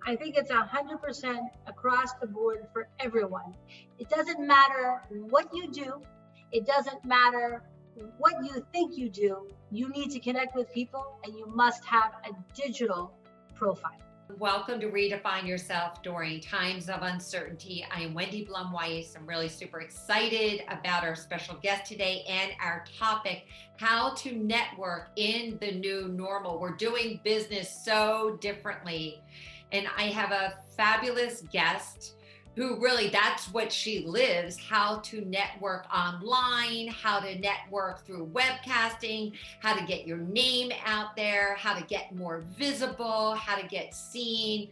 I think it's 100% across the board for everyone. It doesn't matter what you do. It doesn't matter what you think you do. You need to connect with people and you must have a digital profile. Welcome to Redefine Yourself During Times of Uncertainty. I am Wendi Blum Weiss. I'm really super excited about our special guest today and our topic, how to network in the new normal. We're doing business so differently. And I have a fabulous guest who really, that's what she lives, how to network online, how to network through webcasting, how to get your name out there, how to get more visible, how to get seen.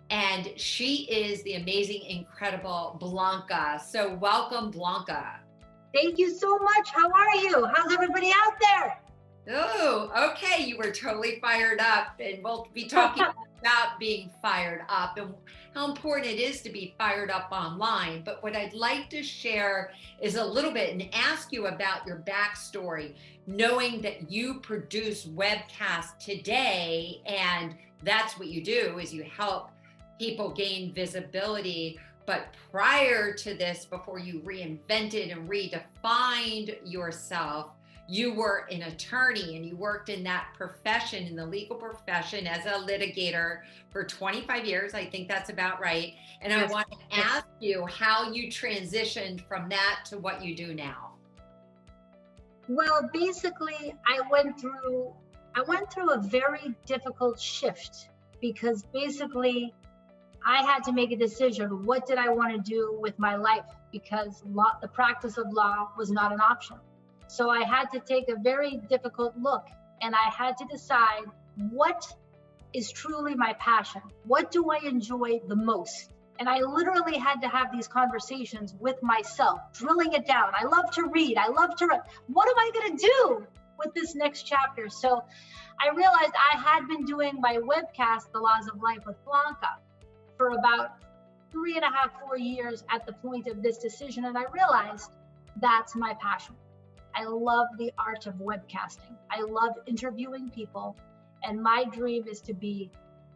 And she is the amazing, incredible Blanca. So welcome, Blanca. Thank you so much. How are you? How's everybody out there? Oh, okay. You were totally fired up, and we'll be talking about being fired up and how important it is to be fired up online. But what I'd like to share is a little bit and ask you about your backstory, knowing that you produce webcasts today, and that's what you do is you help people gain visibility. But prior to this, before you reinvented and redefined yourself, you were an attorney and you worked in that profession, in the legal profession as a litigator for 25 years. I think that's about right. And I want to ask you how you transitioned from that to what you do now. Well, basically, I went through a very difficult shift because basically I had to make a decision. What did I want to do with my life? Because the practice of law was not an option. So I had to take a very difficult look and I had to decide what is truly my passion. What do I enjoy the most? And I literally had to have these conversations with myself, drilling it down. I love to read. I love to read. What am I going to do with this next chapter? So I realized I had been doing my webcast, The Laws of Life with Blanca, for about 3.5, 4 years at the point of this decision. And I realized that's my passion. I love the art of webcasting. I love interviewing people. And my dream is to be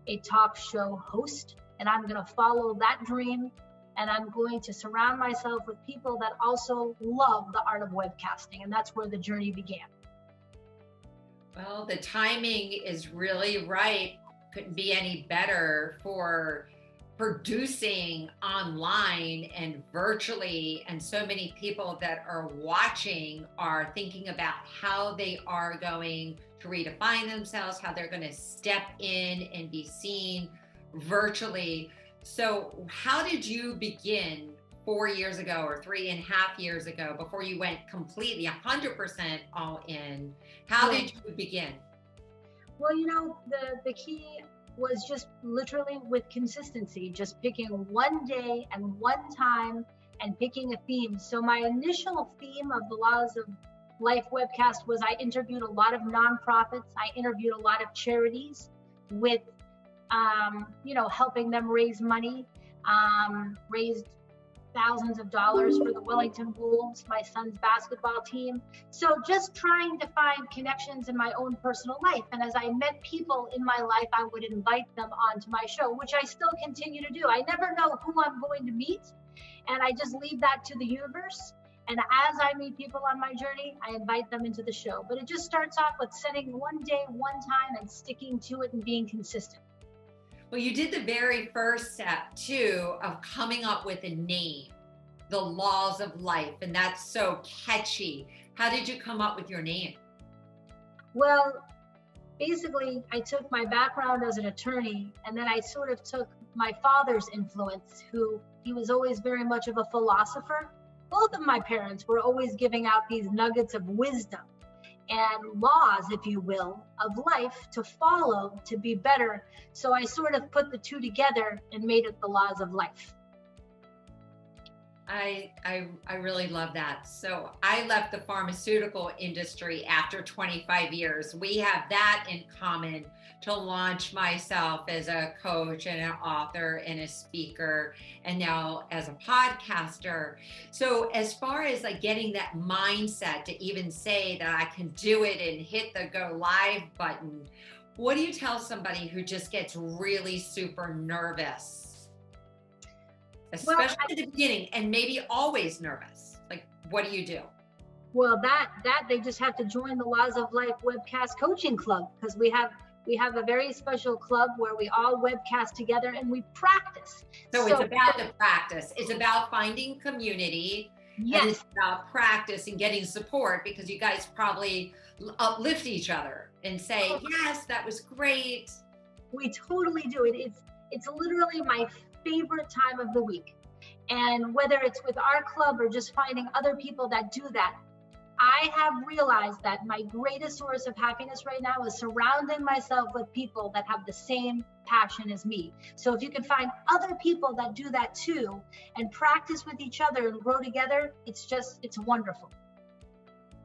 a talk show host. And I'm going to follow that dream. And I'm going to surround myself with people that also love the art of webcasting. And that's where the journey began. Well, the timing is really right. Couldn't be any better for producing online and virtually, and so many people that are watching are thinking about how they are going to redefine themselves, how they're going to step in and be seen virtually. So how did you begin 4 years ago or 3.5 years ago before you went completely 100% all in? How did you begin? Well, the key was just literally with consistency, just picking one day and one time and picking a theme. So my initial theme of the Laws of Life webcast was I interviewed a lot of nonprofits. I interviewed a lot of charities with, helping them raise money, raised thousands of dollars for the Wellington Wolves, my son's basketball team. So just trying to find connections in my own personal life. And as I met people in my life, I would invite them onto my show, which I still continue to do. I never know who I'm going to meet, and I just leave that to the universe. And as I meet people on my journey, I invite them into the show. But it just starts off with setting one day, one time, and sticking to it and being consistent. Well, you did the very first step too of coming up with a name, The Laws of Life, and that's so catchy. How did you come up with your name? Well, basically, I took my background as an attorney, and then I sort of took my father's influence, he was always very much of a philosopher. Both of my parents were always giving out these nuggets of wisdom and laws, if you will, of life to follow, to be better. So I sort of put the two together and made it The Laws of Life. I really love that. So I left the pharmaceutical industry after 25 years. We have that in common, to launch myself as a coach and an author and a speaker, and now as a podcaster. So as far as like getting that mindset to even say that I can do it and hit the go live button, what do you tell somebody who just gets really super nervous, especially at the beginning, and maybe always nervous? Like, what do you do? Well, that they just have to join the Laws of Life webcast coaching club, because we have a very special club where we all webcast together and we practice. So it's about the practice. It's about finding community. Yes. And it's about practice and getting support, because you guys probably uplift each other and say, yes, that was great. We totally do it. It's literally my favorite time of the week. And whether it's with our club or just finding other people that do that, I have realized that my greatest source of happiness right now is surrounding myself with people that have the same passion as me. So if you can find other people that do that too and practice with each other and grow together, it's wonderful.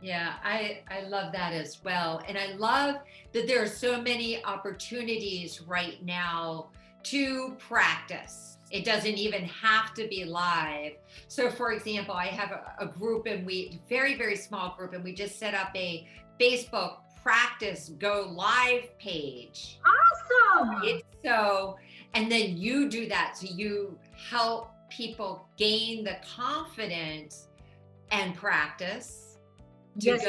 Yeah, I love that as well. And I love that there are so many opportunities right now to practice. It doesn't even have to be live. So for example, I have a group, and very, very small group, and we just set up a Facebook practice go live page. Awesome. Right? So, and then you do that. So you help people gain the confidence and practice to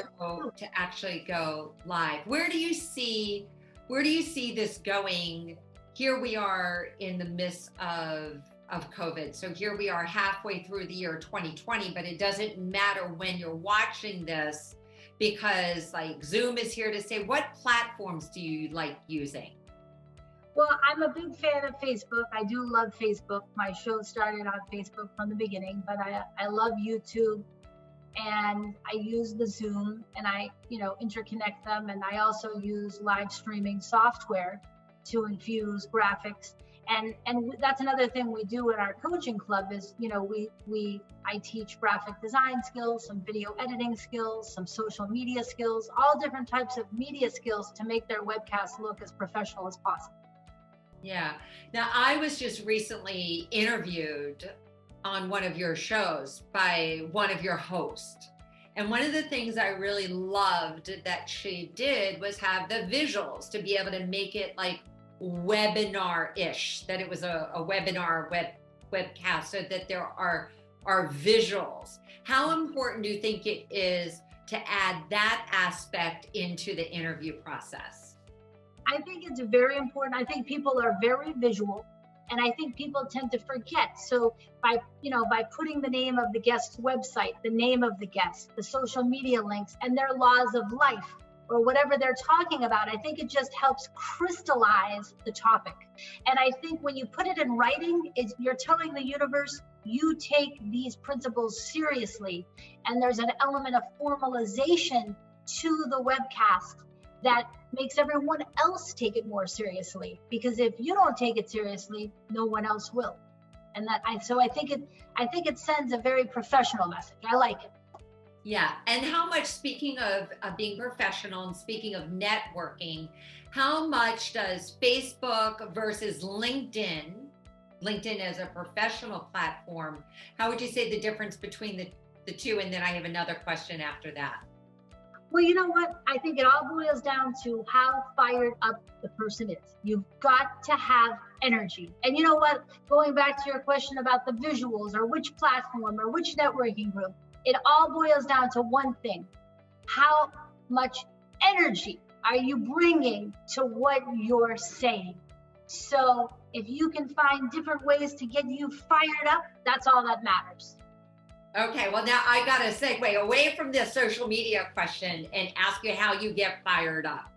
actually go live. Where do you see this going? Here we are in the midst of COVID. So here we are halfway through the year 2020, but it doesn't matter when you're watching this, because like Zoom is here to stay. What platforms do you like using? Well, I'm a big fan of Facebook. I do love Facebook. My show started on Facebook from the beginning, but I love YouTube, and I use the Zoom, and I interconnect them. And I also use live streaming software to infuse graphics. And that's another thing we do in our coaching club is, I teach graphic design skills, some video editing skills, some social media skills, all different types of media skills to make their webcasts look as professional as possible. Yeah. Now, I was just recently interviewed on one of your shows by one of your hosts. And one of the things I really loved that she did was have the visuals to be able to make it like webinar-ish, that it was a webinar webcast, so that there are visuals. How important do you think it is to add that aspect into the interview process? I think it's very important. I think people are very visual, and I think people tend to forget. So by putting the name of the guest's website, the name of the guest, the social media links, and their laws of life, or whatever they're talking about, I think it just helps crystallize the topic. And I think when you put it in writing, you're telling the universe, you take these principles seriously. And there's an element of formalization to the webcast that makes everyone else take it more seriously. Because if you don't take it seriously, no one else will. And I think it sends a very professional message. I like it. Yeah. And how much, speaking of being professional and speaking of networking, how much does Facebook versus LinkedIn as a professional platform, how would you say the difference between the two? And then I have another question after that. Well, you know what? I think it all boils down to how fired up the person is. You've got to have energy. And you know what? Going back to your question about the visuals or which platform or which networking group, it all boils down to one thing. How much energy are you bringing to what you're saying? So if you can find different ways to get you fired up, that's all that matters. Okay, well now I got to segue away from this social media question and ask you how you get fired up.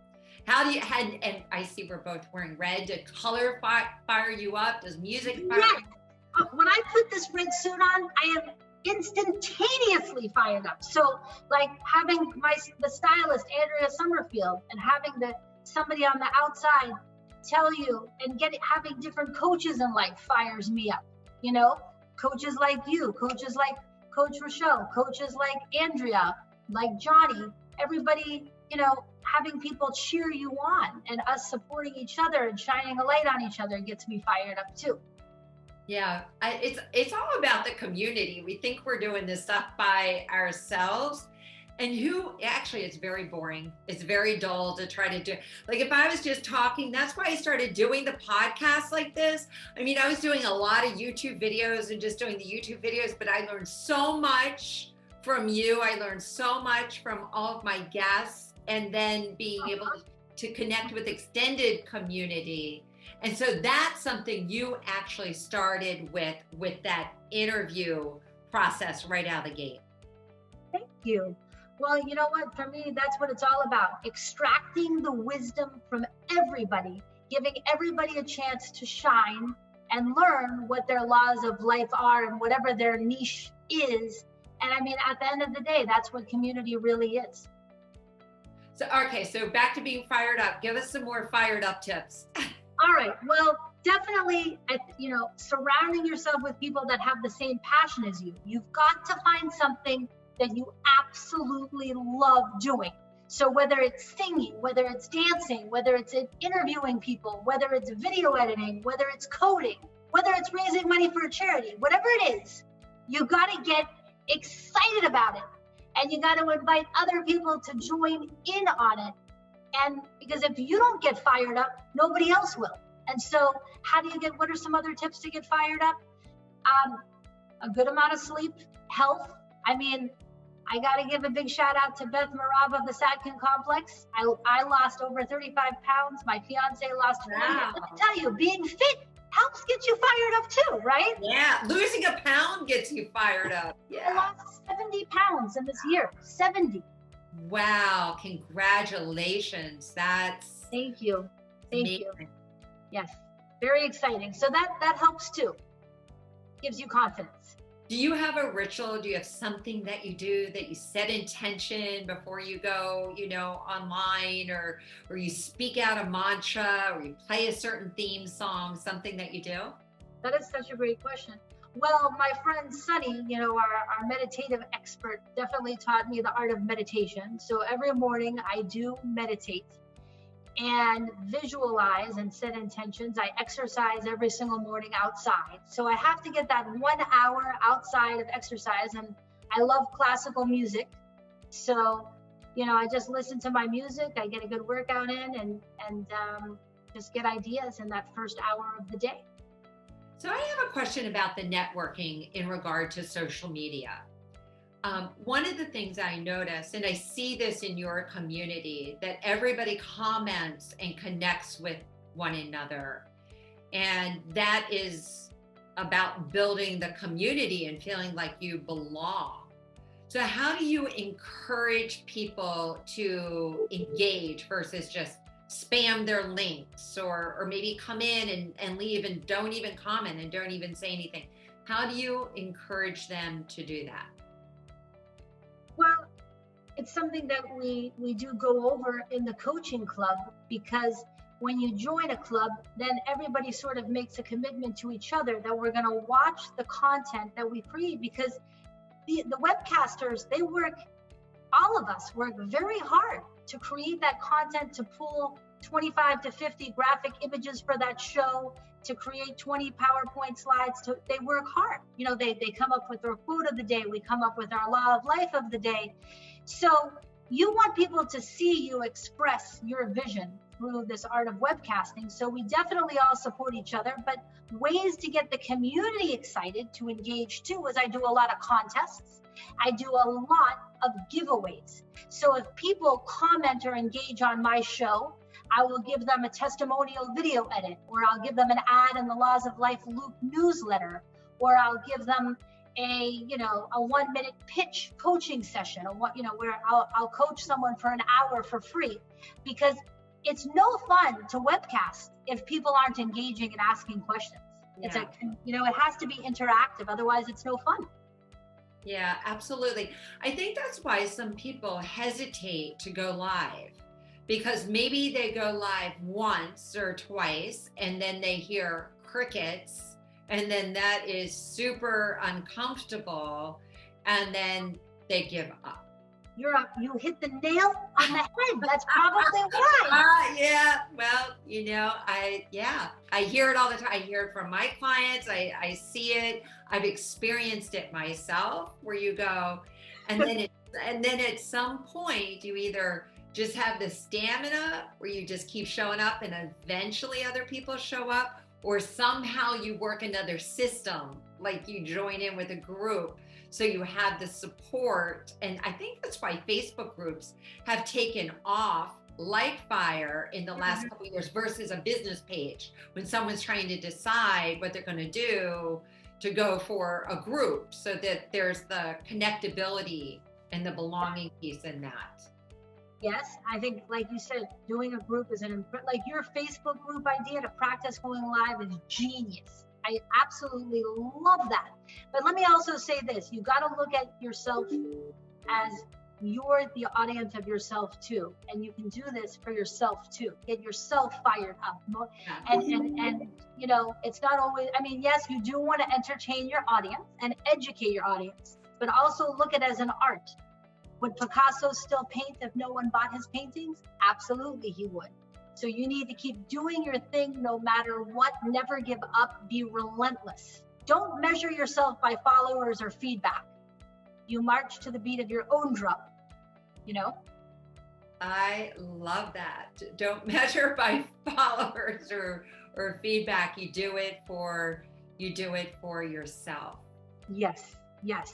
How do you, and I see we're both wearing red. Does color fire you up? Does music fire you up? When I put this red suit on, I am instantaneously fired up. So like having the stylist Andrea Summerfield and having somebody on the outside tell you and having different coaches in life fires me up. Coaches like you, coaches like Coach Rochelle, coaches like Andrea, like Johnny, everybody, having people cheer you on and us supporting each other and shining a light on each other gets me fired up too. Yeah, it's all about the community. We think we're doing this stuff by ourselves, And actually, it's very boring. It's very dull to try to do. Like if I was just talking, that's why I started doing the podcast like this. I mean, I was doing a lot of YouTube videos and just doing the YouTube videos, but I learned so much from you. I learned so much from all of my guests, and then being able to connect with extended community. And so that's something you actually started with that interview process right out of the gate. Thank you. Well, you know what? For me, that's what it's all about. Extracting the wisdom from everybody, giving everybody a chance to shine and learn what their laws of life are and whatever their niche is. And I mean, at the end of the day, that's what community really is. So, okay, so back to being fired up. Give us some more fired up tips. All right. Well, definitely, surrounding yourself with people that have the same passion as you. You've got to find something that you absolutely love doing. So whether it's singing, whether it's dancing, whether it's interviewing people, whether it's video editing, whether it's coding, whether it's raising money for a charity, whatever it is, you got to get excited about it. And you got to invite other people to join in on it. And because if you don't get fired up, nobody else will. And so what are some other tips to get fired up? A good amount of sleep, health. I mean, I got to give a big shout out to Beth Marab of the Satkin Complex. I lost over 35 pounds. My fiance lost 40. Wow. Let me tell you, being fit helps get you fired up too, right? Yeah, losing a pound gets you fired up. Yeah. I lost 70 pounds in this year, 70. Wow, congratulations. That's Thank you. Thank amazing. you. Yes, very exciting. So that helps too. Gives you confidence. Do you have a ritual? Do you have something that you do, that you set intention before you go, online, or you speak out a mantra, or you play a certain theme song, something that you do? That is such a great question. Well, my friend Sunny, our meditative expert, definitely taught me the art of meditation. So every morning I do meditate and visualize and set intentions. I exercise every single morning outside. So I have to get that 1 hour outside of exercise. And I love classical music. So, I just listen to my music. I get a good workout in and just get ideas in that first hour of the day. So I have a question about the networking in regard to social media. One of the things I notice, and I see this in your community, that everybody comments and connects with one another. And that is about building the community and feeling like you belong. So how do you encourage people to engage versus just spam their links, or maybe come in and leave and don't even comment and don't even say anything? How do you encourage them to do that? Well, it's something that we do go over in the coaching club, because when you join a club, then everybody sort of makes a commitment to each other that we're going to watch the content that we create, because the webcasters, all of us work very hard to create that content, to pull 25 to 50 graphic images for that show, to create 20 PowerPoint slides. They work hard. They come up with their quote of the day. We come up with our law of life of the day. So you want people to see you express your vision through this art of webcasting. So we definitely all support each other, but ways to get the community excited to engage too is I do a lot of contests. I do a lot of giveaways. So if people comment or engage on my show, I will give them a testimonial video edit, or I'll give them an ad in the Laws of Life Loop newsletter, or I'll give them a 1 minute pitch coaching session, where I'll coach someone for an hour for free, because it's no fun to webcast if people aren't engaging and asking questions. Yeah. It has to be interactive. Otherwise it's no fun. Yeah, absolutely. I think that's why some people hesitate to go live, because maybe they go live once or twice and then they hear crickets, and then that is super uncomfortable, and then they give up. You hit the nail on the head. That's probably why. Yeah. Well, I hear it all the time. I hear it from my clients. I see it. I've experienced it myself, where you go, And then at some point you either just have the stamina where you just keep showing up and eventually other people show up, or somehow you work another system, like you join in with a group so you have the support. And I think that's why Facebook groups have taken off like fire in the last couple of years versus a business page, when someone's trying to decide what they're going to do, to go for a group so that there's the connectability and the belonging piece in that. Yes, I think, like you said, doing a group is like your Facebook group idea to practice going live is genius. I absolutely love that. But let me also say this, you got to look at yourself as you're the audience of yourself too. And you can do this for yourself too. Get yourself fired up. And you know, it's not always, I mean, yes, you do want to entertain your audience and educate your audience, but also look at it as an art. Would Picasso still paint if no one bought his paintings? Absolutely, he would. So you need to keep doing your thing no matter what. Never give up. Be relentless. Don't measure yourself by followers or feedback. You march to the beat of your own drum, you know? I love that. Don't measure by followers or feedback. You do it for yourself. Yes, yes.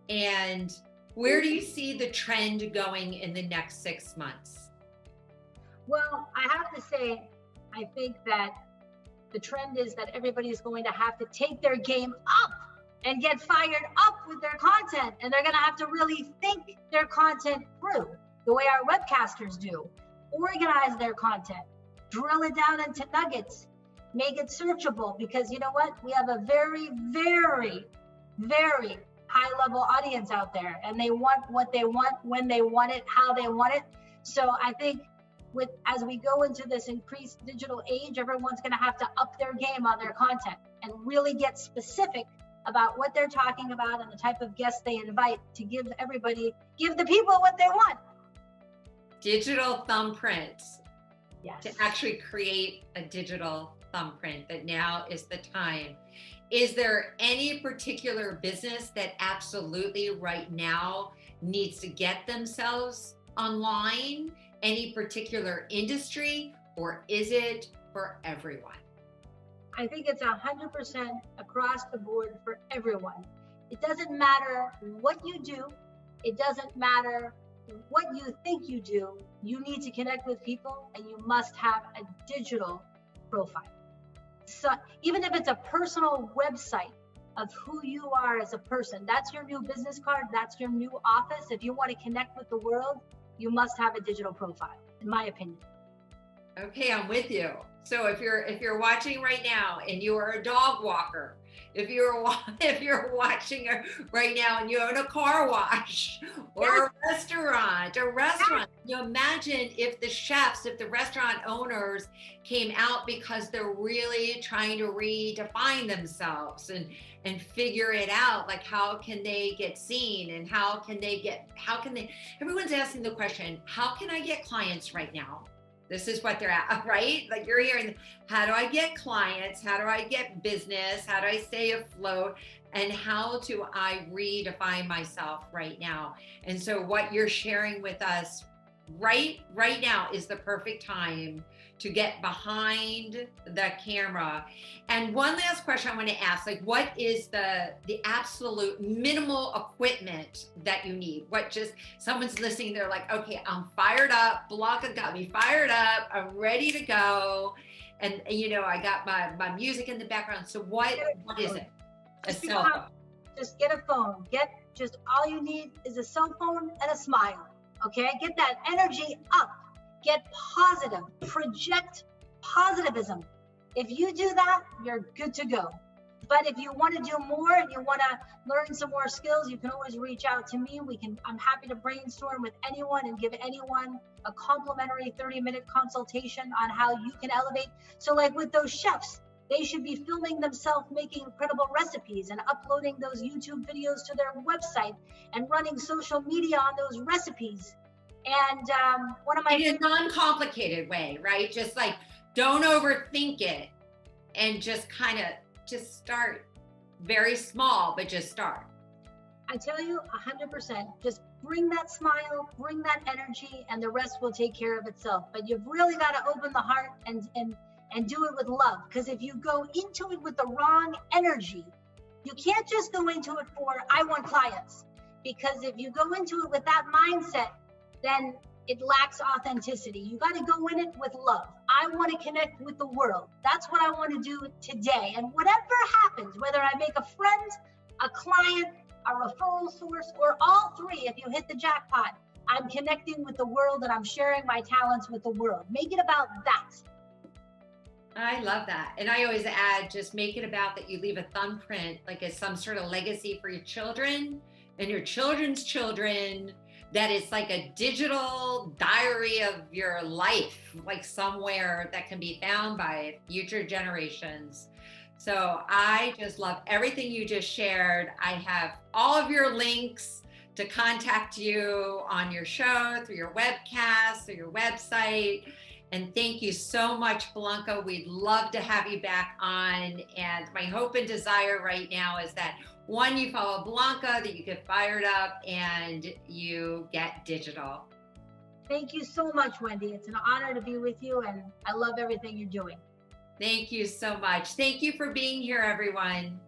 And where do you see the trend going in the next 6 months? Well, I have to say, I think that the trend is that everybody is going to have to take their game up and get fired up with their content. And they're going to have to really think their content through the way our webcasters do. Organize their content, drill it down into nuggets, make it searchable, because you know what? We have a very, very, very high-level audience out there, and they want what they want, when they want it, how they want it. So I think as we go into this increased digital age, everyone's going to have to up their game on their content and really get specific about what they're talking about and the type of guests they invite to give the people what they want. Digital thumbprints. Yes. To actually create a digital thumbprint, that now is the time. Is there any particular business that absolutely right now needs to get themselves online? Any particular industry, or is it for everyone? I think it's 100% across the board for everyone. It doesn't matter what you do. It doesn't matter what you think you do. You need to connect with people, and you must have a digital profile. So even if it's a personal website of who you are as a person, that's your new business card, that's your new office. If you want to connect with the world, you must have a digital profile, in my opinion. Okay, I'm with you. So if you're watching right now and you are a dog walker, if you're watching right now and you own a car wash or a restaurant, you imagine if the restaurant owners came out because they're really trying to redefine themselves and figure it out, like how can they get seen, and everyone's asking the question, how can I get clients right now? This is what they're at, right? Like you're hearing, how do I get clients? How do I get business? How do I stay afloat? And how do I redefine myself right now? And so what you're sharing with us right now is the perfect time to get behind the camera. And one last question I want to ask, like, what is the absolute minimal equipment that you need? Someone's listening, they're like, okay, I'm fired up. Blanca got me fired up. I'm ready to go. And you know, I got my music in the background. So what is it? A cell phone. Just get a phone. Just all you need is a cell phone and a smile. Okay? Get that energy up. Get positive, project positivism. If you do that, you're good to go. But if you want to do more and you want to learn some more skills, you can always reach out to me. I'm happy to brainstorm with anyone and give anyone a complimentary 30-minute consultation on how you can elevate. So like with those chefs, they should be filming themselves making incredible recipes and uploading those YouTube videos to their website and running social media on those recipes. And one of my in a non-complicated way, right? Just like, don't overthink it, and just start very small, but just start. I tell you, 100%. Just bring that smile, bring that energy, and the rest will take care of itself. But you've really got to open the heart and do it with love. Because if you go into it with the wrong energy, you can't just go into it for, I want clients. Because if you go into it with that mindset, then it lacks authenticity. You got to go in it with love. I want to connect with the world. That's what I want to do today. And whatever happens, whether I make a friend, a client, a referral source, or all three, if you hit the jackpot, I'm connecting with the world and I'm sharing my talents with the world. Make it about that. I love that. And I always add, just make it about that you leave a thumbprint, like as some sort of legacy for your children and your children's children, that it's like a digital diary of your life, like somewhere that can be found by future generations. So I just love everything you just shared. I have all of your links to contact you on your show, through your webcast, through your website. And thank you so much, Blanca. We'd love to have you back on. And my hope and desire right now is that, one, you follow Blanca, that you get fired up and you get digital. Thank you so much, Wendi. It's an honor to be with you, and I love everything you're doing. Thank you so much. Thank you for being here, everyone.